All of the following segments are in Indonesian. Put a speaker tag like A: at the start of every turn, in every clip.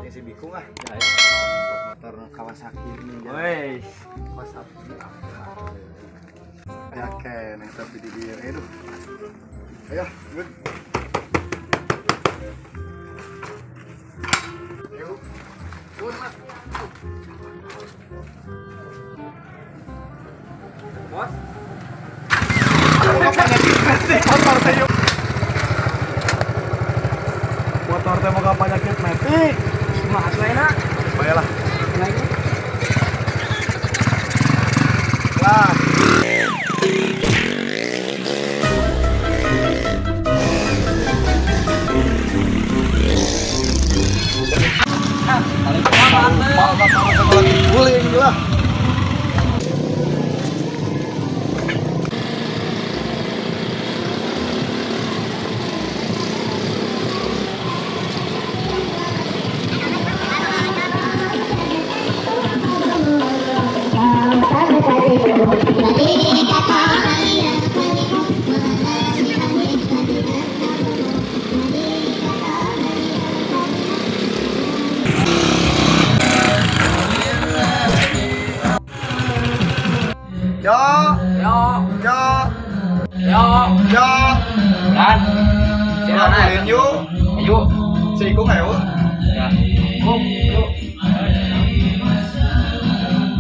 A: make si Bikung ah. Motor Kawasaki ini.
B: Woi, Kawasaki.
A: Ya kan, tapi di dia itu. Ayo, good. Ayo. Good, Mas.
B: Bos.
A: Motor teh mau penyakit mati.
B: Mas lainnya.
A: Baiklah.
B: Lagi.
A: Lah. Guling lah. Yo.
B: Dan.
A: Silakan yuk.
B: Yuk.
A: Si Ikung ayo.
B: Ya. Yuk.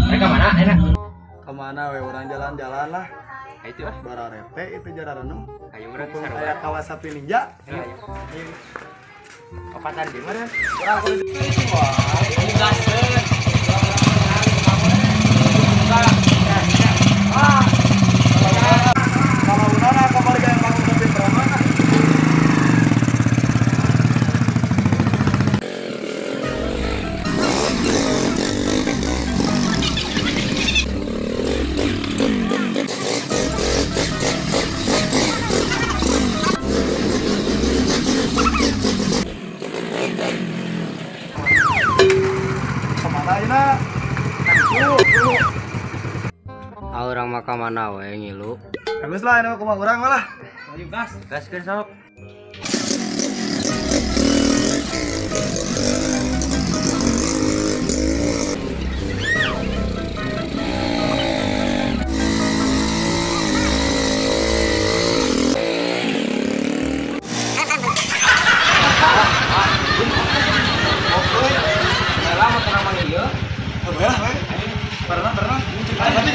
B: Mereka mana? Enak.
A: Kemana we orang jalan-jalan lah.
B: Itu lah.
A: Bararete itu jararenem.
B: Ayo berarti
A: Mumpung
B: sarua.
A: aya Kawasaki Ninja.
B: Ayo. Opatan di mana?
A: Urang kudu
B: Gaskeun.
A: kalau udara kembali ke bangun tapi berapa? Kemana ini?
C: Orang maka mana we ngilu.
A: Bagus lah ini kumah urang malah.
B: Ayo gas. Gaskeun sok. Lama tenang mah ieu.
A: Udah, we. Pernah. Tapi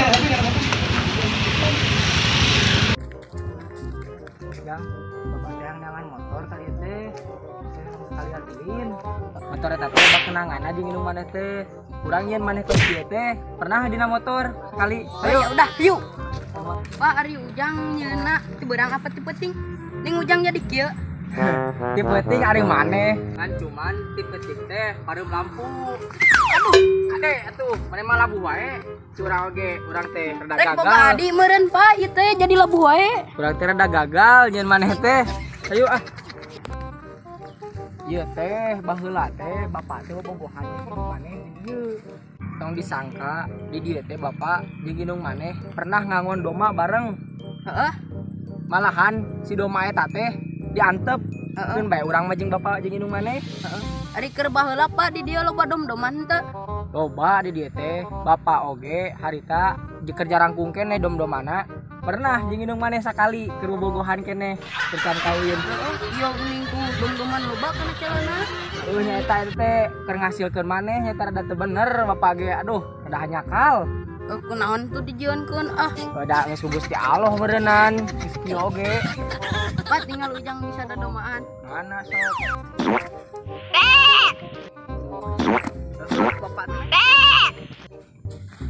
D: Yang bapak yang nyaman motor kali teh sekali artiin
C: Motor eta teh bak kenangan aja nginum maneh teh. Urang yen maneh keur kieu teh pernah dina motor sekali.
E: Ayo udah yuk. Pak Ari Ujang nyeuna ti beurang apa ti penting ning Ujang jadi kieu.
C: Ti penting ari maneh kan cuman ti penting teh pareup lampu.
E: Aduh,
C: Ade atuh maneh mah labuh wae. Curang oge urang teh rada
E: rek boga
C: gagal.
E: adi meureun Pak ieu teh jadi labuh wae.
C: Urang teh rada gagal nyen maneh teh. Ayo ah. Ieu teh baheula teh bapak teh bobogohan maneh di dieu. Tong disangka di dieu teh bapak jeung ginung maneh pernah ngangon doma bareng.
E: Heeh.
C: Malahan si doma eta teh diantep. Keun bae urang mah jeung bapak jeung ginung maneh.
E: Heeh. Ari keur baheula Pak di dieu loba dom-doman teh.
C: Loba di dieu teh bapak oge harita keur jarangkung keneh dom-domana. Pernah jeung ginung maneh sakali keur bobogohan keneh keur can kawin.
E: Heeh, ieu geuning ku dom-doman loba kana calana.
C: Nya eta teh keur ngasilkeun maneh nya rada teu bener bapak ge aduh rada hanyakal.
E: Kunaon tuh dijieunkeun ah.
C: Bada geus Gusti Allah meureunnan geus kieu oge.
E: Pak tinggal Ujang bisa dadomaan.
C: Mana sok? Bapak teh.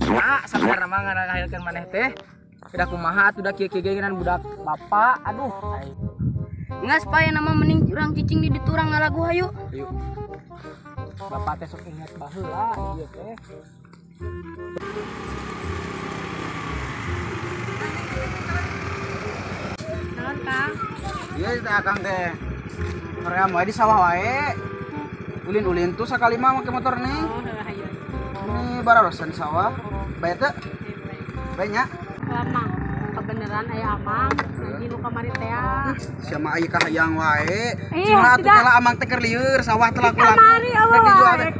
C: Nah, sabar mah ngahilkeun maneh teh. Udah kumaha atuh da kieu-kieu geunan budak bapak. Aduh.
E: Ngas Pak nama mending urang cicing di ditu urang ngalagu hayu.
C: Ayo. Bapak teh sok inget baheula ieu teh.
E: Naon Kang?
D: iya teh akang teh hoream wae di sawah wae ulin-ulin tuh sakali mah make motor nih
E: hayu.
D: ini bararosan di sawah bae teh banyak
E: Lama kebeneran aya amang lagi nu kamari teh.
D: siapa aya kahayang wae
E: Iya,
D: cuma atuh
E: tidak.
D: teh amang teh keur lieur sawah teh laku-laku
E: Kamari
D: rek dijual teh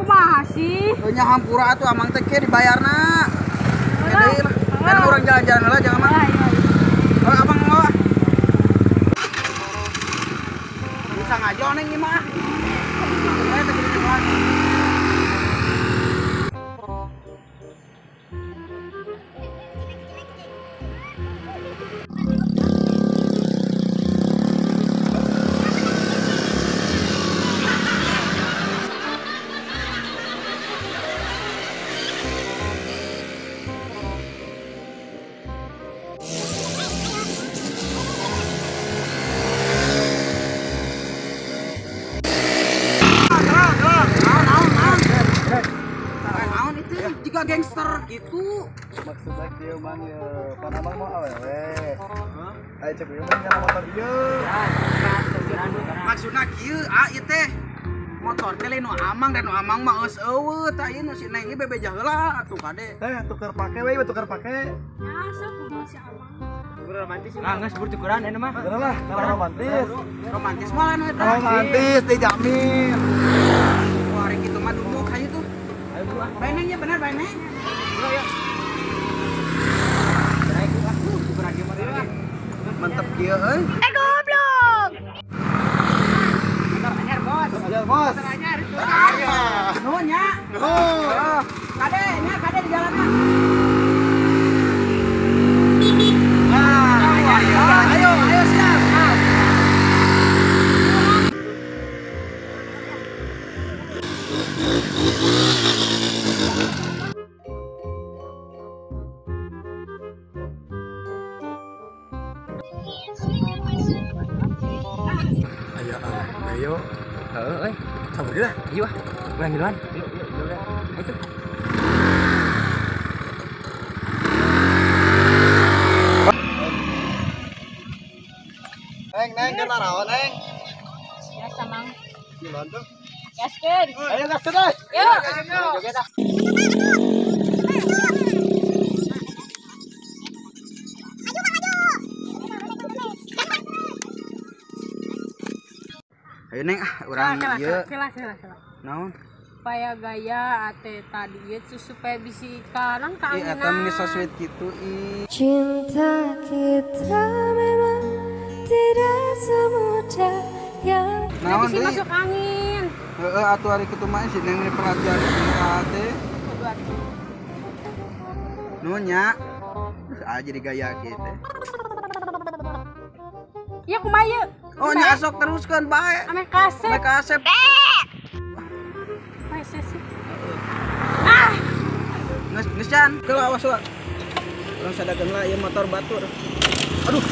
E: Makasih.
D: Nya hampura atuh amang teh ke dibayarna. Jadi kan orang jalan-jalan lah jangan mah. Oh, abang mau. Bisa ngajo neng ieu mah. Ayo teh kitu mah. Naon itu jika gangster gitu.
A: Maksudnya kieu mang ya panamang mau awewe. Ayo cek ieu mah nyana motor ieu.
D: Maksudna kieu ieu teh motor teh lain nu amang dan nu amang mah geus eueuh tah ieu nu si Neng ieu bebejah heula atuh kade.
A: Teh tuker pake we, tuker pake.
E: Ya, kudu si Abang.
B: Ah, geus bertukuran enak mah.
A: Bener lah, kalau romantis.
D: Romantis mah lain eta.
A: Romantis dijamin.
D: Wah, rek kitu mah duduk hayu tuh.
B: Ayo buah.
D: Bae Neng ya bener bae Neng. Mantep kieu euy.
E: Goblok.
A: Ajar bos.
D: Nu nya. Kade nya kade di jalanna. Ayo siap.
A: Ayo.
B: Heeh, euy.
A: Sabar lah.
B: Yuk ah. Bulan duluan.
A: Yuk.
B: Itu.
A: Neng, kena rawan, Neng.
E: Ya samang.
A: Gimana tuh?
E: Gaskeun.
A: Ayo gas terus.
E: Yuk.
D: Ayo Neng urang ieu.
E: Kelas.
D: Naon?
E: Supaya gaya ate tadi ieu supaya bisa sekarang ka
D: Ih eta meni so sweet kitu ih.
F: Cinta kita memang tidak semudah yang
D: Naon
E: bisa
D: deui?
E: masuk angin.
D: Heeh atuh ari kitu mah si Neng meni perhatian teh.
E: Kudu atuh.
D: Nu nya. Aja digaya kitu.
E: Ya kumaha ieu?
D: Oh nya sok teruskeun bae.
E: Ame kasep.
D: Mereka asep.
E: Masih sih.
D: Geus can. Keul awas lah. Urang sadakeun lah ieu motor batur. Aduh.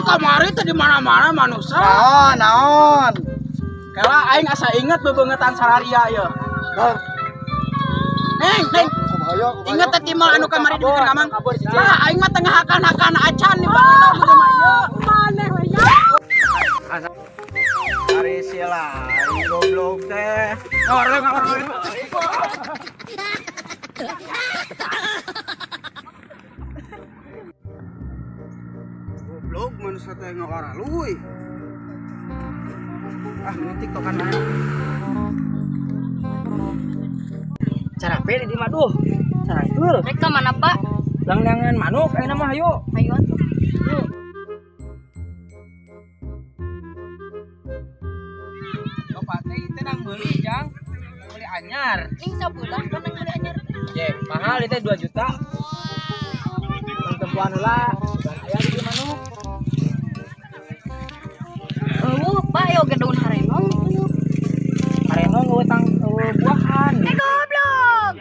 D: Kamari teh di mana-mana manusia.
A: Naon.
D: Kala aing asa inget bebeungetan salaria ieu. Neng,
A: Kumaha.
D: inget teh timal anu kamari di kamang. Ah, aing mah tengah akan acan di bawah gitu mah ieu.
E: Maneh we nya.
D: Ari sila, aing goblok teh. Orang goblok manusia teh ngawara luy. Ah, ini tiktokan aja.
C: Cara pede di maduh. Cara itu.
E: Rek mana, Pak?
C: Langlangan manuk ayeuna mah hayu.
E: Ayo atuh.
C: Bapak teh tenang beuli jang. Beli anyar.
E: Ning sabulan kan nang beli anyar.
C: Ye, mahal itu 2 juta. Tempuan heula, aya di manuk.
E: Pak yo gedung harenong.
C: Harenong utang buahan.
E: Goblok.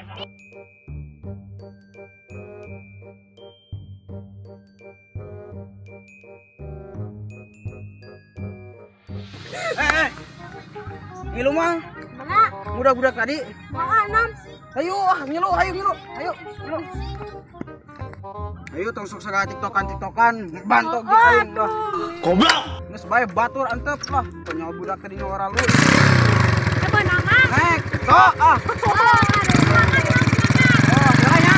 D: pilu mah.
E: Mana?
D: Budak-budak tadi.
E: Mau 6.
D: Ayo ngilu. Ayo. Ayo tong sok sagala tiktokan bantu gitu aing dah.
A: Goblok.
D: Geus bae batur antep lah. Tanya budak tadi ngawara lu.
E: Apa nama?
D: Nek, tok ah. Oh, jalan ya.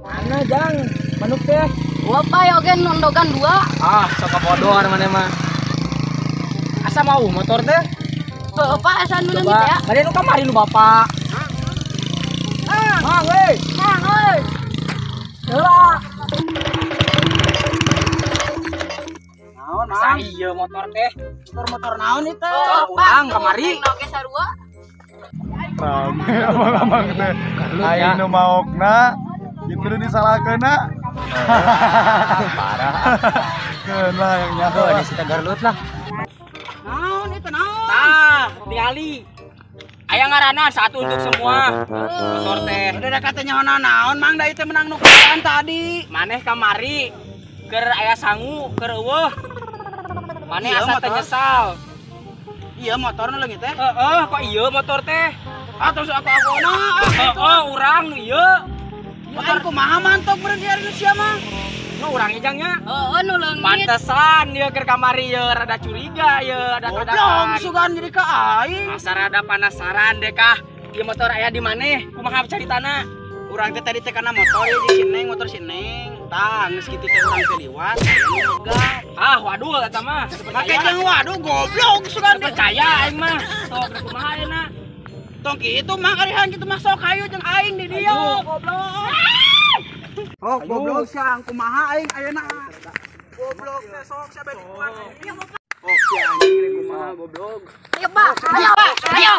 C: Mana jang? Manuk teh.
E: Gua pa oge nondogan 2.
C: Ah, sok bodoh mana mah. Asa mau motor teh?
E: Heuh, Pak asa nu
C: Coba,
E: nangis ya.
C: bade nu kamari nu Bapak. Mang euy.
E: Mang euy.
C: Heula.
D: Naon,
C: Sa
D: Mang?
C: ieu motor teh.
D: Motor naon itu?
C: Urang kamari.
E: Oge sarua.
A: Rame abang-abang teh. Aing nu maokna gitu disalahkeuna.
B: Parah.
A: Keuna yang
B: Tuh,
A: nyaho.
B: ada si Tegarlut lah.
D: Naon itu naon?
C: Tah, ningali. Aya ngaranna satu untuk semua. Motor teh.
D: Udah katanya naon Mang da itu menang nu kalaan tadi.
C: Maneh kamari keur aya sangu, keur eueuh. Maneh
D: Iya,
C: asa teh
D: motor.
C: nyesal.
D: Iya motor nu leungit teh.
C: Heeh, kok ieu motor teh?
D: Ah terus aku na.
C: Heeh, urang nu ieu.
D: Motor kumaha mantok berarti hari nu sia mah.
C: Nu urang ejangnya.
E: Heeh, nu leungit.
C: Pantesan ieu keur kamari ieu rada curiga ieu, rada
D: Goblok
C: dadakan.
D: sugan jadi ka aing.
C: Asa rada penasaran deh kah. Ieu motor aya di maneh? Kumaha caritana?
D: Urang teh tadi teh kana motor ya di Sineng, motor Sineng. Tah geus kitu teh urang teh liwat. Enggak.
C: Ah, waduh eta mah.
D: Make jeung waduh goblok sugan teh.
C: Percaya aing mah. Sok da kumaha ayeuna?
D: Tong kitu mah arihan kitu mah sok hayu jeung aing di dieu goblok. Oh, goblok siang kumaha aing ayeuna. Goblok teh sok sia bade kuat. Oh, si anjing ini kumaha goblok.
E: Ayo, Pak. Ayo, Pak. Ayo,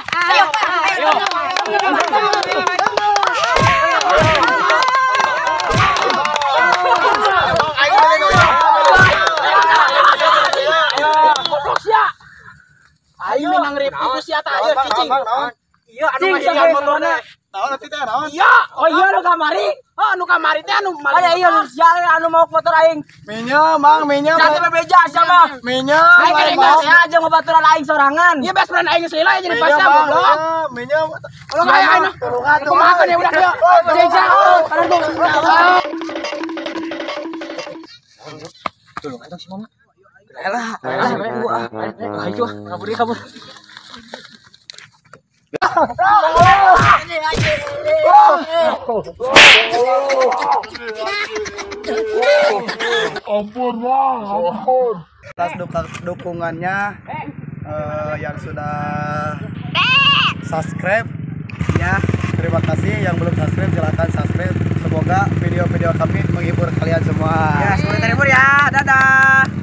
E: Pak.
D: Aing menang ribu ku sia tah ieu cicing. Iya anu
C: Cing,
D: ngasihan
C: sampai
D: motorna.
A: Naon atuh teh naon?
D: Iya.
C: Oh iya lu kamari?
D: Oh, anu kamari teh anu
C: Ada iya lu sial anu mau motor aing.
A: Minjem, Mang, minjem.
C: Jangan bebeja sama.
A: Minjem.
C: Aing
A: lain
C: kena
A: mau.
C: saya aja ngebaturan aing sorangan.
D: Iya best friend aing sila jadi
A: Minjem,
D: pasnya
A: Bang,
D: goblok.
A: minjem.
D: Lo kayak aing.
A: Tulungan tuh.
D: Kumaha kan ya udah yuk. Jeja. Karena tuh.
B: Tulungan dong si Mama.
C: Elah, gua. Ayo, kabur.
A: Atas dukungannya yang sudah subscribe ya. Terima kasih yang belum subscribe, silahkan subscribe. Semoga video-video kami menghibur kalian semua.
D: Ya, semoga terhibur ya. Dadah.